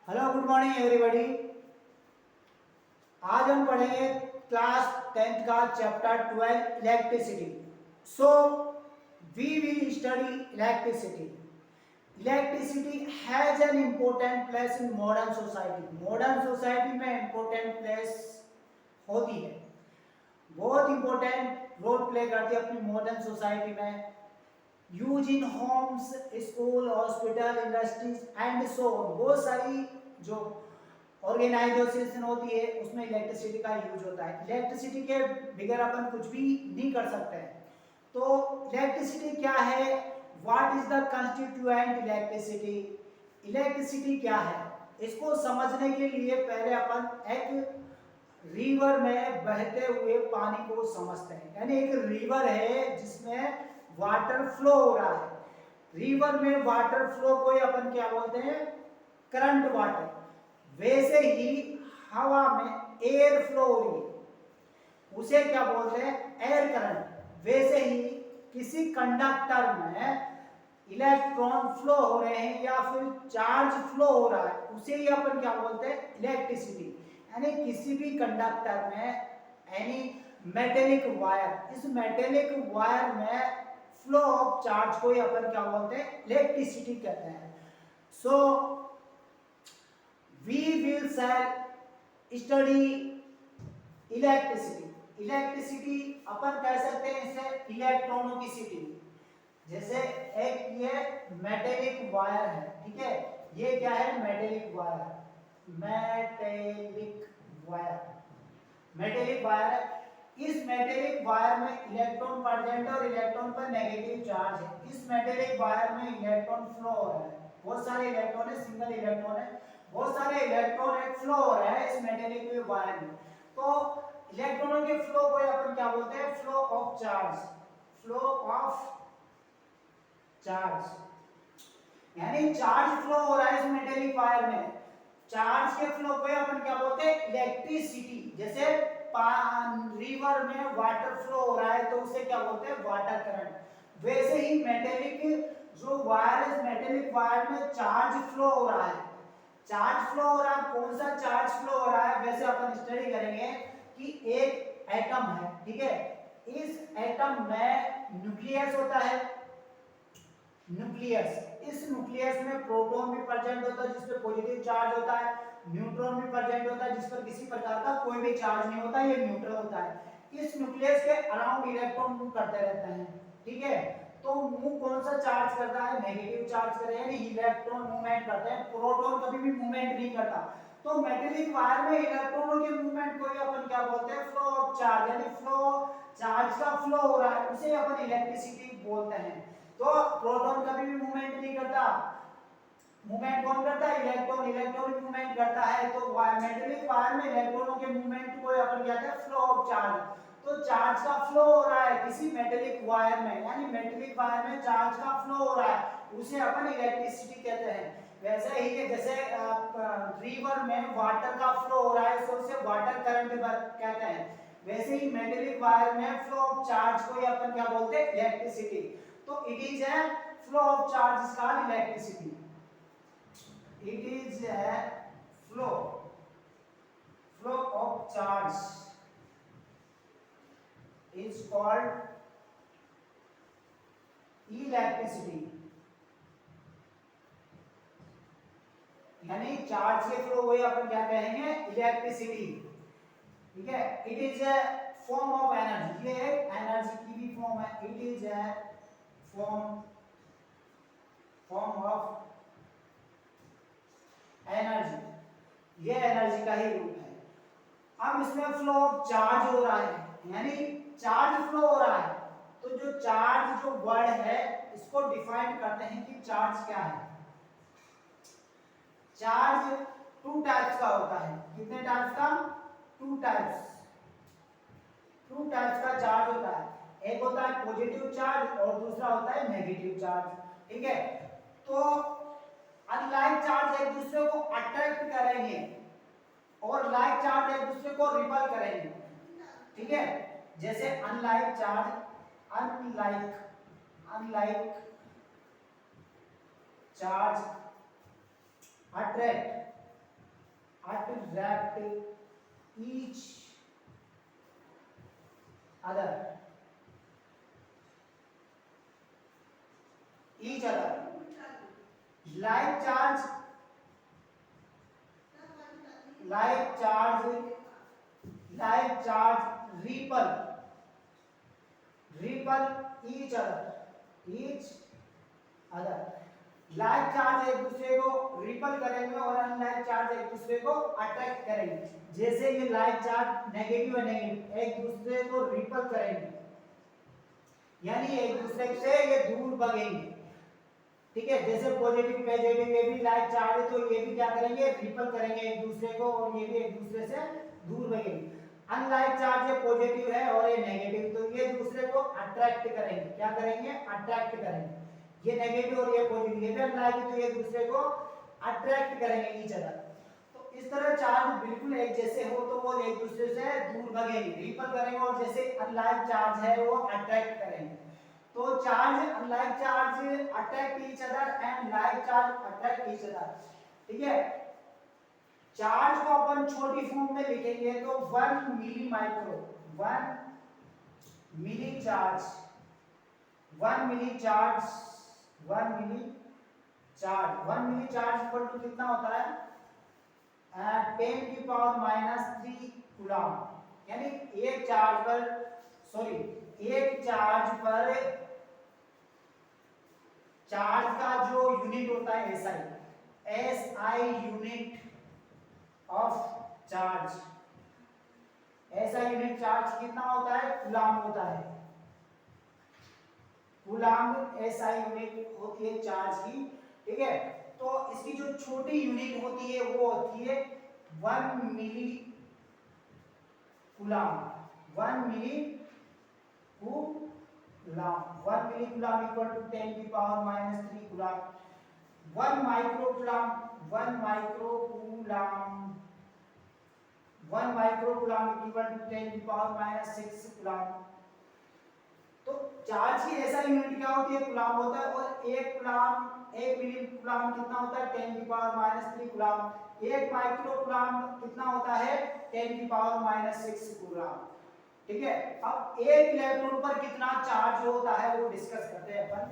Hello good morning everybody. आज हम पढ़ेंगे क्लास 10th का chapter 12 electricity. So we will study electricity. Electricity has an important place in modern society. Modern society में important place होती है, बहुत important role play करती है अपनी मॉडर्न सोसाइटी में। Use in homes, school, hospital, industries and so on. बहुत सारी जो ऑर्गेनाइजेशन होती है उसमें इलेक्ट्रिसिटी का यूज होता है। इलेक्ट्रिसिटी के बगैर अपन कुछ भी नहीं कर सकते हैं। तो इलेक्ट्रिसिटी क्या है, what is the constituent electricity, electricity क्या है, इसको समझने के लिए पहले अपन एक रिवर में बहते हुए पानी को समझते हैं। यानी एक रिवर है जिसमें वाटर फ्लो हो रहा है। रिवर में वाटर फ्लो को अपन क्या बोलते हैं, करंट वाटर। वैसे ही हवा में एयर फ्लो हो रही है, उसे क्या बोलते हैं, एयर करंट। वैसे ही किसी कंडक्टर में इलेक्ट्रॉन फ्लो हो रहे हैं या फिर चार्ज फ्लो हो रहा है, उसे ही अपन क्या बोलते हैं, इलेक्ट्रिसिटी। यानी किसी भी कंडक्टर में एनी मेटेलिक वायर, इस मेटेलिक वायर में फ्लो ऑफ चार्ज को ही अपन क्या बोलते हैं, इलेक्ट्रिसिटी कहते हैं। So we will study electricity. Electricity अपन कह सकते हैं इसे इलेक्ट्रॉनों की सिटी। जैसे एक ये मेटेलिक वायर है, ठीक है, ये क्या है, metallic wire, metallic wire, metallic wire है। इस मेटेलिक वायर में इलेक्ट्रॉन प्रेजेंट है और इलेक्ट्रॉन पर नेगेटिव चार्ज है। इस मेटेलिक वायर में इलेक्ट्रॉन फ्लो हो रहा है, बहुत सारे इलेक्ट्रॉन है, सिंगल इलेक्ट्रॉन है, बहुत सारे इलेक्ट्रॉन एक फ्लो हो रहा है इस मेटेलिक वायर में। तो इलेक्ट्रॉनों के फ्लो को अपन क्या बोलते हैं, flow of charge, flow of charge. यानी चार्ज फ्लो हो रहा है इस मेटेलिक वायर में, चार्ज के फ्लो को अपन क्या बोलते हैं, इलेक्ट्रिसिटी। जैसे रिवर में वाटर फ्लो हो रहा है तो उसे क्या बोलते हैं, वाटर करंट। वैसे ही मेटेलिक जो वायर है, मेटेलिक वायर में चार्ज फ्लो हो रहा है। चार्ज फ्लो हो रहा है, कौन सा चार्ज फ्लो हो रहा है, वैसे अपन स्टडी करेंगे कि एक एटम है, ठीक है, इस एटम में न्यूक्लियस होता है, न्यूक्लियस, इस न्यूक्लियस में प्रोटॉन भी प्रेजेंट होता है जिसपे पॉजिटिव चार्ज होता है, न्यूट्रॉन भी प्रेजेंट होता है जिस पर किसी प्रकार का कोई भी चार्ज नहीं होता, ये न्यूट्रल होता है। इस न्यूक्लियस के अराउंड इलेक्ट्रॉन मूव करते रहते हैं, ठीक है। तो मूव कौन सा चार्ज करता है, नेगेटिव चार्ज कर रहे हैं, यानी इलेक्ट्रॉन मूवमेंट करते हैं, प्रोटॉन कभी भी मूवमेंट नहीं करता। तो मेटेलिक वायर में इलेक्ट्रॉनों के मूवमेंट को ही अपन क्या बोलते हैं, फ्लो ऑफ चार्ज, यानी फ्लो चार्ज का फ्लो हो रहा है उसे अपन इलेक्ट्रिसिटी बोलते हैं। तो प्रोटॉन कभी भी मूवमेंट नहीं करता, मूवमेंट कौन करता है, इलेक्ट्रॉन, इलेक्ट्रॉन मूवमेंट करता है। तो मेटेलिक वायर में इलेक्ट्रॉनों के मूवमेंट को अपन कहते हैं फ्लो ऑफ चार्ज। तो चार्ज का फ्लो हो रहा है किसी मेटेलिक वायर में, यानी मेटेलिक वायर में चार्ज का फ्लो हो रहा है, उसे अपन इलेक्ट्रिसिटी कहते हैं। वैसे ही कि जैसे रिवर में वाटर का फ्लो हो रहा है तो उसे वाटर करंट कहते हैं, वैसे ही मेटेलिक वायर में फ्लो ऑफ चार्ज को ही अपन क्या बोलते हैं, इलेक्ट्रिसिटी। तो it is a flow of charge is called electricity. It is a flow of charge is called electricity। यानी चार्ज के फ्लो को अपन क्या कहेंगे, इलेक्ट्रिसिटी, ठीक है। It is a form of energy, ये एक एनर्जी की भी फॉर्म है। It is a form of energy, ये एनर्जी का ही रूप है। अब इसमें फ्लो ऑफ चार्ज हो रहा है, यानी चार्ज फ्लो हो रहा है। तो जो चार्ज जो वर्ड है इसको डिफाइन करते हैं कि चार्ज क्या है। चार्ज टू टाइप्स का होता है, कितने टाइप्स का, टू टाइप्स का चार्ज होता है। एक होता है पॉजिटिव चार्ज और दूसरा होता है नेगेटिव चार्ज, ठीक है। तो अनलाइक चार्ज एक दूसरे को अट्रैक्ट करेंगे और लाइक चार्ज एक दूसरे को रिपल करेंगे, ठीक है। जैसे unlike charge attract attract each other, like charge, like charge, like charge repel, repel each other, each other. Like charge एक दूसरे को रिपल करेंगे और अनलाइक चार्ज एक दूसरे को अट्रैक्ट करेंगे। जैसे ये लाइक चार्ज नेगेटिव और नेगेटिव एक दूसरे को रिपल करेंगे, यानी एक दूसरे से ये दूर भागेंगे, ठीक है। जैसे पॉजिटिव पॉजिटिव ये भी लाइक चार्ज है, तो ये भी क्या करेंगे, रिपल करेंगे एक दूसरे को और ये भी एक दूसरे से दूर भागेंगे। अनलाइक चार्ज ये पॉजिटिव है और ये नेगेटिव, तो ये दूसरे को अट्रैक्ट करेंगे, क्या करेंगे, अट्रैक्ट करेंगे। ये नेगेटिव और ये पॉजिटिव, ये भी अनलाइक है, तो ये दूसरे को अट्रैक्ट करेंगे ईच अदर। तो इस तरह चार्ज बिल्कुल एक जैसे हो तो वो एक दूसरे से दूर भागेंगे, रिपल करेंगे, और जैसे अनलाइक चार्ज है वो अट्रैक्ट करेंगे। तो charge unlike charge attract each other and like charge attract each other, ठीक है। चार्ज को अपन छोटी फॉर्म में लिखेंगे तो 1 milli micro, 1 milli charge, 1 milli charge, 1 milli charge, 1 milli charge equal to कितना होता है, 10 की पावर माइनस 3 कूलम। यानी एक चार्ज पर, सॉरी, एक चार्ज पर चार्ज का जो यूनिट होता है एसआई यूनिट ऑफ चार्ज, ऐसा यूनिट चार्ज कितना होता है, कूलम होता है। कूलम एसआई यूनिट होती है चार्ज की, ठीक है। तो इसकी जो छोटी यूनिट होती है वो होती है 1 milli coulomb, 1 milli coulomb, 1 milli coulomb equal to 10 की power minus 3 coulomb. 1 micro coulomb, 1 micro coulomb, 1 micro coulomb equal to 10 की पावर माइनस 6 कूलम। तो चार्ज की ऐसा यूनिट क्या होती है, कूलम होता है, और एक कूलम, 1 मिली कूलम कितना होता है, 10 की power minus 3 coulomb. 1 micro coulomb कितना होता है, 10 की पावर माइनस 6 कूलम, ठीक है। अब एक इलेक्ट्रॉन पर कितना चार्ज होता है वो डिस्कस करते हैं अपन।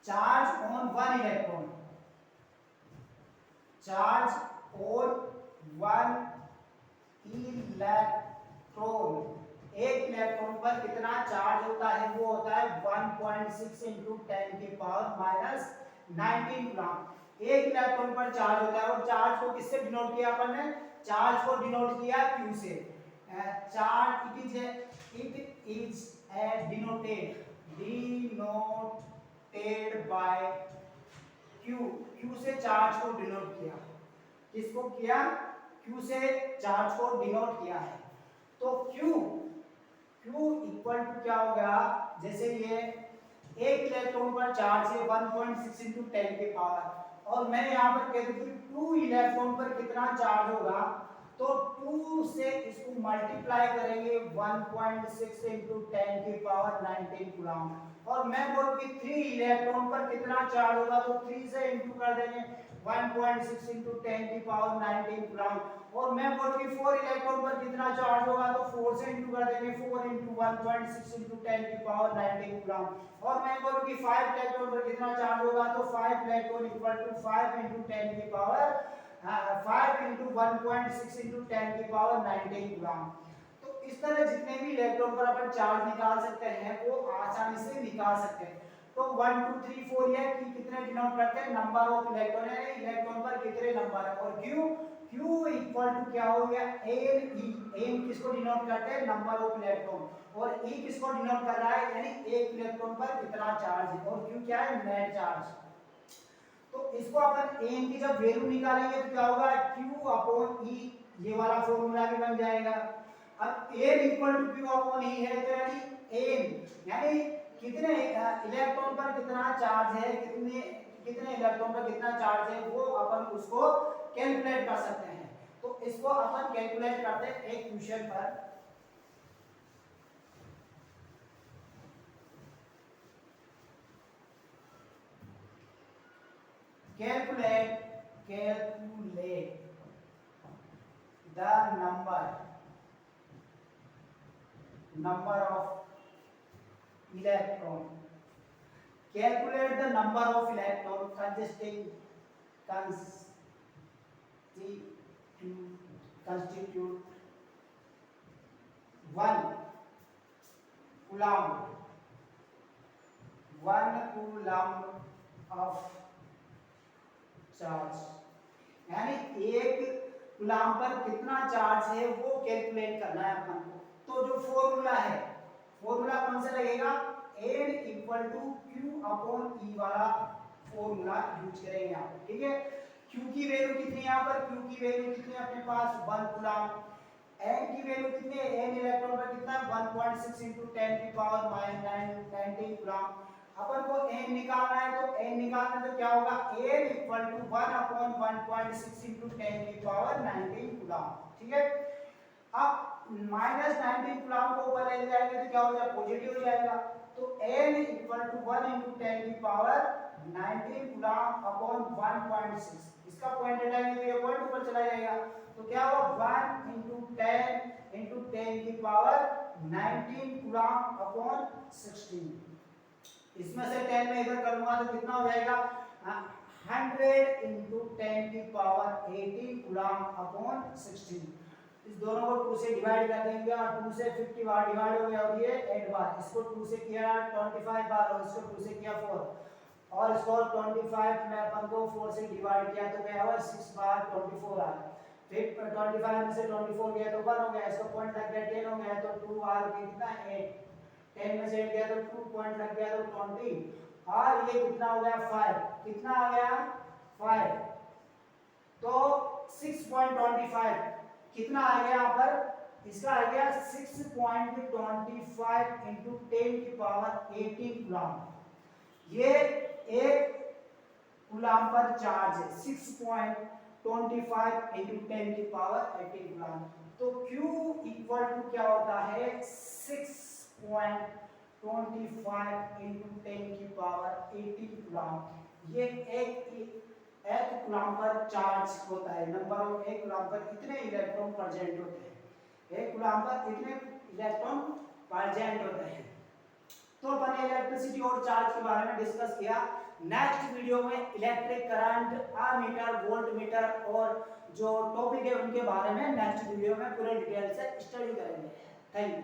Charge on 1 electron, charge on 1 electron, एक इलेक्ट्रॉन पर कितना चार्ज होता है वो होता है 1.6 इंटू 10 की पावर माइनस 19 कूलम। एक इलेक्ट्रॉन पर चार्ज होता है, और चार्ज को किससे डिनोट किया अपन ने, चार्ज को डिनोट किया Q से। Charge it is denoted by Q, Q से चार्ज को डिनोट किया, किसको किया, Q से चार्ज को डिनोट किया है। तो Q इक्वल टू क्या हो गया, जैसे ये एक इलेक्ट्रॉन पर चार्ज है 1.6 इंटू 10 के पावर, और मैं यहाँ पर कह दूं कि 2 इलेक्ट्रॉन पर कितना चार्ज होगा, तो 2 से इसको मल्टीप्लाई करेंगे 1.6 इंटू 10 की पावर 19 कूलम। और मैं बोलूं कि 3 इलेक्ट्रॉन पर कितना चार्ज होगा, तो 3 से इंटू कर देंगे 1.6 इंटू 10 की पावर 19 कूलम। और मैं बोलूं कि 4 इलेक्ट्रॉन पर कितना चार्ज होगा, तो 4 से इंटू कर देंगे 4 इंटू 1.6 इंटू 10 की पावर 19 कूलम। और मैं बोलूं कि 5 इलेक्ट्रॉन पर कितना चार्ज होगा, तो 5 इलेक्ट्रॉन इक्वल टू 5 इंटू 10 की पावर 5 इंटू 1.6 इंटू 10 की पावर 19 कूलम। तो इस तरह जितने भी इलेक्ट्रॉन पर अपन चार्ज निकाल सकते हैं वो आसानी से निकाल सकते हैं। तो 1 2 3 4 ये कि कितने डिनोट करते हैं, नंबर ऑफ इलेक्ट्रॉन है, इलेक्ट्रॉन पर कितने नंबर है। और Q इक्वल टू क्या हो गया, n किसको डिनोट करते हैं, नंबर ऑफ इलेक्ट्रॉन, और E किसको डिनोट कर रहा है, यानी एक इलेक्ट्रॉन पर कितना चार्ज है, और Q क्या है, नेट चार्ज। तो इसको अपन n की जब वैल्यू निकालेंगे तो क्या होगा, Q अपॉन E, ये वाला फॉर्मूला भी बन जाएगा। अब n equal to Q upon E है, तो यानी n यानी कितने इलेक्ट्रॉन पर कितना चार्ज है, कितने इलेक्ट्रॉन पर कितना चार्ज है, वो अपन उसको कैलकुलेट कर सकते हैं। तो इसको अपन कैलकुलेट करते हैं एक क्वेश्चन पर। calculate the number of electron. Calculate the number of electron constitute 1 coulomb of charge, यानी एक कूलम्ब पर कितना चार्ज है वो कैलकुलेट करना है अपन को। तो जो फॉर्मूला है, फॉर्मूला कौन सा लगेगा, N equal to Q upon E वाला फॉर्मूला यूज करेंगे यहाँ पे, ठीक है। Q की वैल्यू कितनी है यहाँ पर, Q की वैल्यू कितनी है अपने पास 1 कूलम्ब। N की वैल्यू कितनी है, N इलेक्ट्रॉन पर कितना है 1.6 × 10⁻⁻19 कूलम्ब। अपन को n निकालना है, तो n निकालना तो क्या होगा, n इक्वल टू 1/1.6 × 10⁻19 कूलम्ब, ठीक है। अब -19 कूलम्ब को ऊपर ले जाएंगे तो क्या हो जाएगा, पॉजिटिव हो जाएगा। तो n equal to 1 × 10⁻19 coulomb upon 1.6, इसका पॉइंट हटाएंगे तो ये पॉइंट ऊपर चला जाएगा। तो क्या होगा 1 × 10 × 10⁻19 कूलम्ब अपॉन 16। इसमें से 10 में इधर कर लूंगा तो कितना हो जाएगा 100 × 10⁻18 कूलम्ब अपॉन 16। इस दोनों को 2 से डिवाइड कर देंगे और 2 से 50 बार डिवाइड हो गया, और ये 8 बार, इसको 2 से किया 25 बार और इसको 2 से किया 4, और इसको 25 में अपन को 4 से डिवाइड किया तो क्या हुआ 6 बार 24 आ गया। फिर 25 में से 24 गया तो 1 हो गया, इसका पॉइंट लग गया 10 हो गया, तो 2 बार कितना 8, 10 में से 8 गया तो 2 पॉइंट लग गया तो 20, और ये कितना हो गया 5, कितना आ गया 5, तो 6.25 कितना आ गया यहाँ पर, इसका आ गया 6.25 × 10⁻18 कूलम्ब। ये एक कूलम्ब पर चार्ज है 6.25 × 10⁻18 कूलम्ब। तो Q इक्वल टू क्या होता है 6.25 × 10⁻18 कूलम्ब। ये एक कूलम्ब पर चार्ज होता है, नंबर ऑफ एक कूलम्ब पर कितने इलेक्ट्रॉन प्रेजेंट होते हैं, एक कूलम्ब पर इतने इलेक्ट्रॉन प्रेजेंट होते हैं। तो अपन इलेक्ट्रिसिटी और चार्ज के बारे में डिस्कस किया। नेक्स्ट वीडियो में इलेक्ट्रिक करंट, एमीटर, वोल्टमीटर और जो टॉपिक है उनके बारे में नेक्स्ट वीडियो में पूरे डिटेल से स्टडी करेंगे। Thank you.